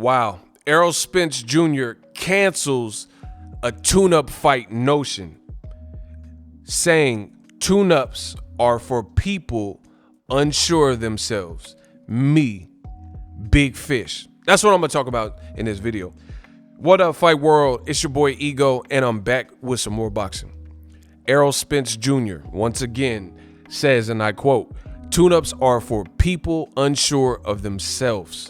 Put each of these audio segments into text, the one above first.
Wow. Errol Spence Jr. cancels a tune-up fight notion, saying tune-ups are for people unsure of themselves. Me, big fish. That's what I'm going to talk about in this video. What up, Fight World? It's your boy Ego, and I'm back with some more boxing. Errol Spence Jr. once again says, and I quote, "Tune-ups are for people unsure of themselves."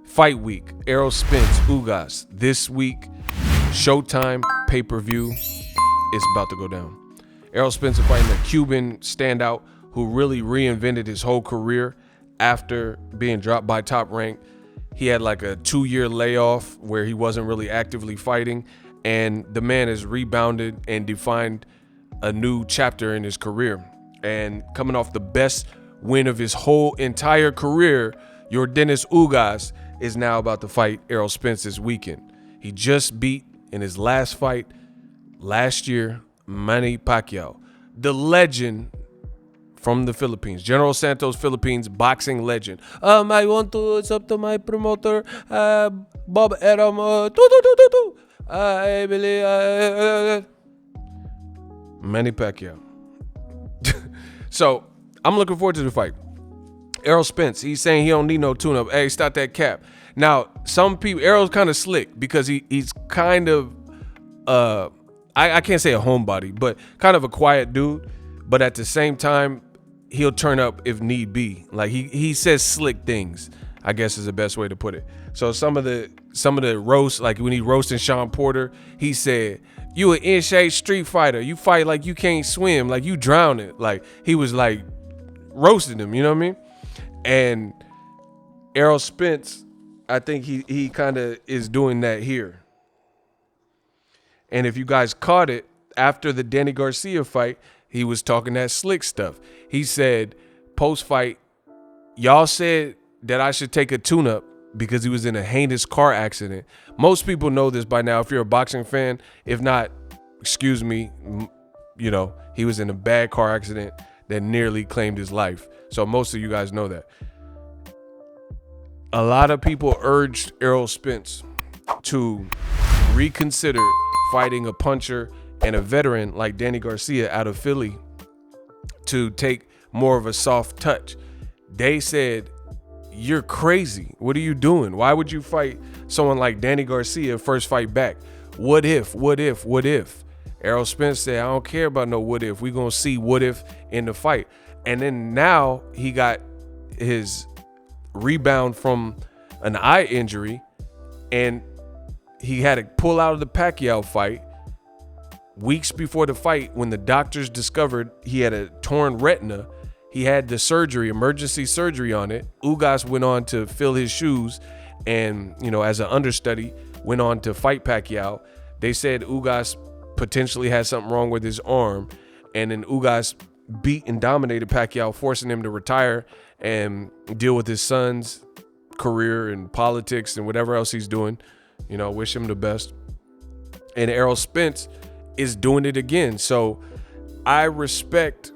Fight week, Errol Spence, UGAS. This week, Showtime, pay-per-view. It's about to go down. Errol Spence is fighting a Cuban standout who really reinvented his whole career after being dropped by Top Rank. He had like a 2-year layoff where he wasn't really actively fighting, and the man has rebounded and defined a new chapter in his career. And coming off the best win of his whole entire career, your Dennis UGAS is now about to fight Errol Spence this weekend. He just beat in his last fight last year, Manny Pacquiao, the legend from the Philippines, General Santos, Philippines, boxing legend. I want to, it's up to my promoter, Bob Arum. I believe, Manny Pacquiao. So I'm looking forward to the fight. Errol Spence, he's saying he don't need no tune-up. Hey, stop that cap. Now, some people, Errol's kind of slick because he's kind of, I can't say a homebody, but kind of a quiet dude. But at the same time, he'll turn up if need be. Like he says slick things, I guess is the best way to put it. So some of the roast, like when he roasting Sean Porter, he said, "You an in-shape street fighter. You fight like you can't swim, like you drowning." Like he was like roasting him, you know what I mean? And Errol Spence, I think he kind of is doing that here. And if you guys caught it, after the Danny Garcia fight, he was talking that slick stuff. He said, post-fight, y'all said that I should take a tune-up because he was in a heinous car accident. Most people know this by now if you're a boxing fan. If not, excuse me, you know, he was in a bad car accident that nearly claimed his life. So most of you guys know that. A lot of people urged Errol Spence to reconsider fighting a puncher and a veteran like Danny Garcia out of Philly to take more of a soft touch. They said, "You're crazy. What are you doing? Why would you fight someone like Danny Garcia first fight back? What if? Errol Spence said, "I don't care about no what if. We're going to see what if in the fight." And then now he got his rebound from an eye injury, and he had to pull out of the Pacquiao fight weeks before the fight when the doctors discovered he had a torn retina. He had the surgery, emergency surgery on it. UGAS went on to fill his shoes and, you know, as an understudy, went on to fight Pacquiao. They said UGAS potentially had something wrong with his arm, and then UGAS beat and dominated Pacquiao, forcing him to retire and deal with his son's career and politics and whatever else he's doing. You know, wish him the best. And Errol Spence is doing it again. So I respect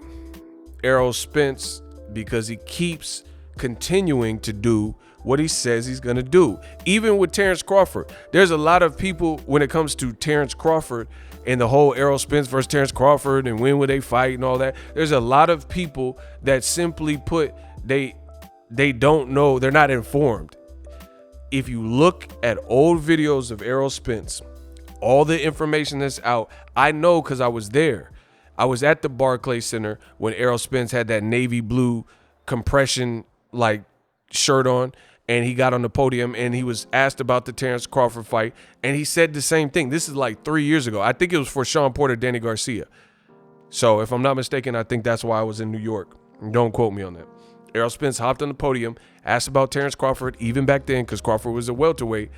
Errol Spence because he keeps continuing to do what he says he's going to do. Even with Terrence Crawford, there's a lot of people when it comes to Terrence Crawford and the whole Errol Spence versus Terrence Crawford and when would they fight and all that. There's a lot of people that simply put, they don't know, they're not informed. If you look at old videos of Errol Spence, all the information that's out, I know because I was there. I was at the Barclays Center when Errol Spence had that navy blue compression like shirt on, and he got on the podium and he was asked about the Terrence Crawford fight, and he said the same thing. This is like 3 years ago. I think it was for Sean Porter, Danny Garcia. So if I'm not mistaken, I think that's why I was in New York. Don't quote me on that. Errol Spence hopped on the podium, asked about Terrence Crawford, even back then because Crawford was a welterweight,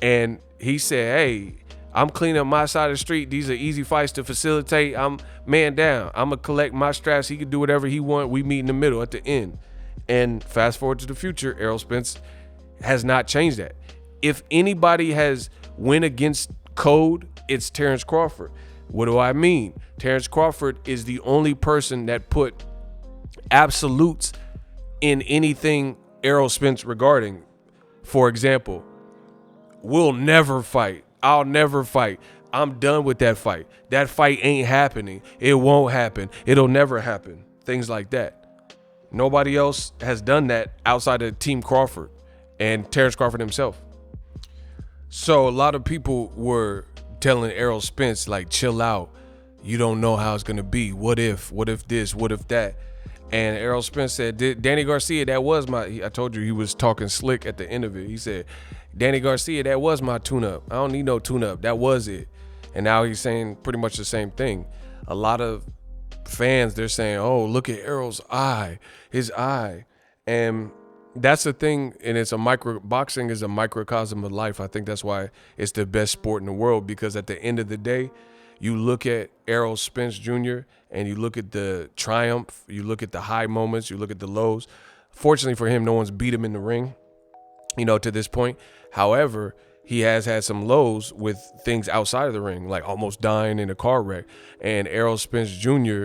and he said, "Hey, I'm cleaning up my side of the street. These are easy fights to facilitate. I'm man down. I'm going to collect my straps. He can do whatever he want. We meet in the middle at the end." And fast forward to the future, Errol Spence has not changed that. If anybody has went against code, it's Terrence Crawford. What do I mean? Terrence Crawford is the only person that put absolutes in anything Errol Spence regarding. For example, we'll never fight. I'll never fight. I'm done with that fight. That fight ain't happening. It won't happen. It'll never happen. Things like that. Nobody else has done that outside of Team Crawford and Terrence Crawford himself. So a lot of people were telling Errol Spence, like, chill out. You don't know how it's going to be. What if this, what if that? And Errol Spence said, Danny Garcia, that was I told you he was talking slick at the end of it. He said, Danny Garcia, that was my tune-up. I don't need no tune-up. That was it. And now he's saying pretty much the same thing. A lot of fans, they're saying, oh, look at Errol's eye, his eye. And that's the thing, and boxing is a microcosm of life. I think that's why it's the best sport in the world, because at the end of the day, you look at Errol Spence Jr. and you look at the triumph, you look at the high moments, you look at the lows. Fortunately for him, no one's beat him in the ring, to this point. However, he has had some lows with things outside of the ring, like almost dying in a car wreck. And Errol Spence Jr.,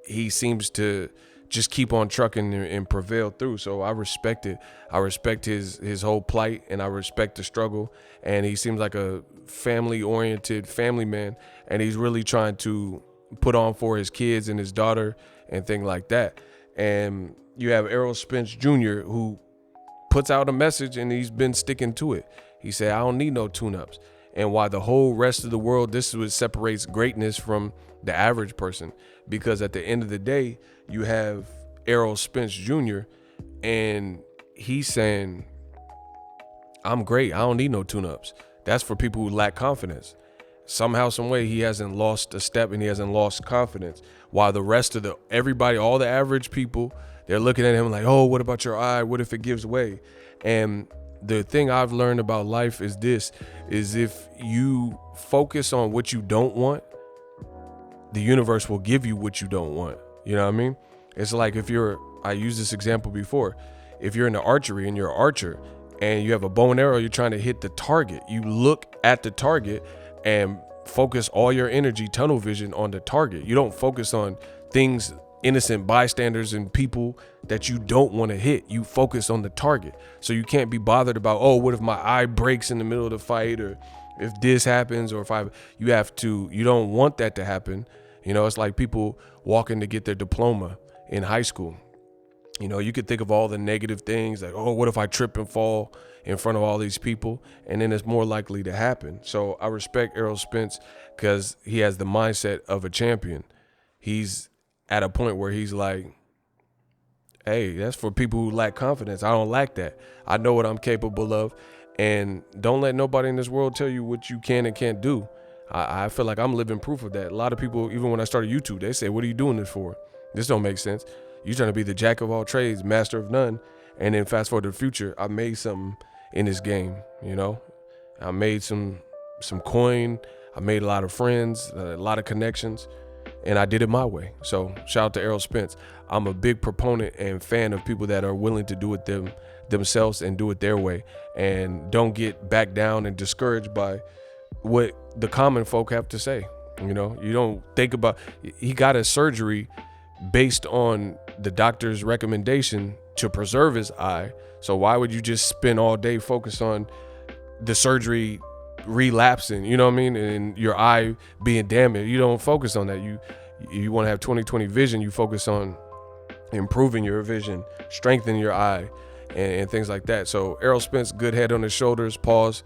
he seems to just keep on trucking and prevail through. So I respect it. I respect his whole plight, and I respect the struggle. And he seems like a family-oriented family man, and he's really trying to put on for his kids and his daughter and things like that. And you have Errol Spence Jr., who puts out a message, and he's been sticking to it. He said, I don't need no tune-ups. And why the whole rest of the world, this is what separates greatness from the average person. Because at the end of the day, you have Errol Spence Jr., and he's saying, I'm great. I don't need no tune-ups. That's for people who lack confidence. Somehow, some way, he hasn't lost a step and he hasn't lost confidence. While the rest of everybody, all the average people, they're looking at him like, oh, what about your eye? What if it gives way? And the thing I've learned about life is if you focus on what you don't want, the universe will give you what you don't want. You know what I mean? It's like I used this example before. If you're into archery and you're an archer and you have a bow and arrow, you're trying to hit the target. You look at the target and focus all your energy, tunnel vision on the target. You don't focus on things, innocent bystanders and people that you don't want to hit. You focus on the target. So you can't be bothered about, oh, what if my eye breaks in the middle of the fight, or if this happens, or you don't want that to happen. It's like people walking to get their diploma in high school. You could think of all the negative things, like, oh, what if I trip and fall in front of all these people? And then it's more likely to happen. So I respect Errol Spence because he has the mindset of a champion. He's at a point where he's like, hey, that's for people who lack confidence. I don't lack that. I know what I'm capable of. And don't let nobody in this world tell you what you can and can't do. I feel like I'm living proof of that. A lot of people, even when I started YouTube, they say, what are you doing this for? This don't make sense. You're trying to be the jack of all trades, master of none. And then fast forward to the future, I made something in this game, I made some coin. I made a lot of friends, a lot of connections, and I did it my way. So shout out to Errol Spence. I'm a big proponent and fan of people that are willing to do it themselves and do it their way, and don't get back down and discouraged by what the common folk have to say. You don't think about, he got a surgery based on the doctor's recommendation to preserve his eye. So why would you just spend all day focused on the surgery relapsing, you know what I mean, and your eye being damaged? You don't focus on that. You want to have 20/20 vision. You focus on improving your vision, strengthening your eye, and things like that. So Errol Spence, good head on his shoulders, pause,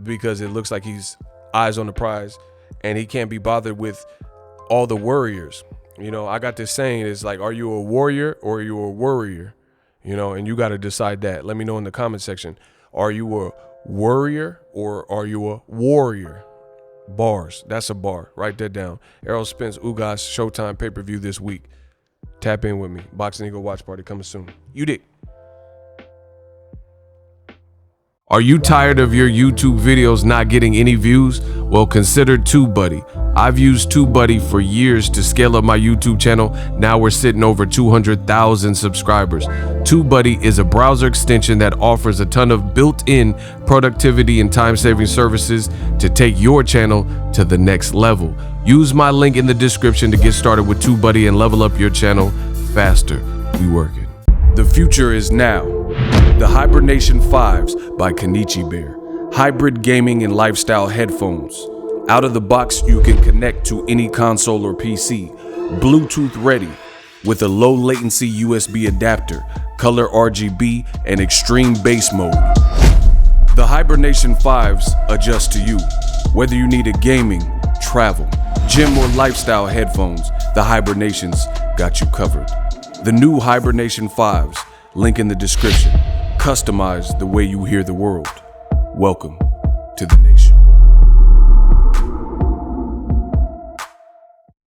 because it looks like he's eyes on the prize, and he can't be bothered with all the worriers. I got this saying, it's like, are you a warrior or are you a worrier? And you got to decide that. Let me know in the comment section. Are you a worrier or are you a warrior? Bars. That's a bar. Write that down. Errol Spence, UGAS, Showtime pay-per-view this week. Tap in with me. Boxing Eagle watch party coming soon. You dig? Are you tired of your YouTube videos not getting any views? Well, consider TubeBuddy. I've used TubeBuddy for years to scale up my YouTube channel. Now we're sitting over 200,000 subscribers. TubeBuddy is a browser extension that offers a ton of built-in productivity and time-saving services to take your channel to the next level. Use my link in the description to get started with TubeBuddy and level up your channel faster. We working. The future is now. The Hibernation 5s by Kenichi Bear. Hybrid gaming and lifestyle headphones. Out of the box, you can connect to any console or PC. Bluetooth ready with a low latency USB adapter, color RGB, and extreme bass mode. The Hibernation 5s adjust to you. Whether you need a gaming, travel, gym, or lifestyle headphones, the Hibernations got you covered. The new Hibernation 5s, link in the description. Customize the way you hear the world. Welcome to the nation.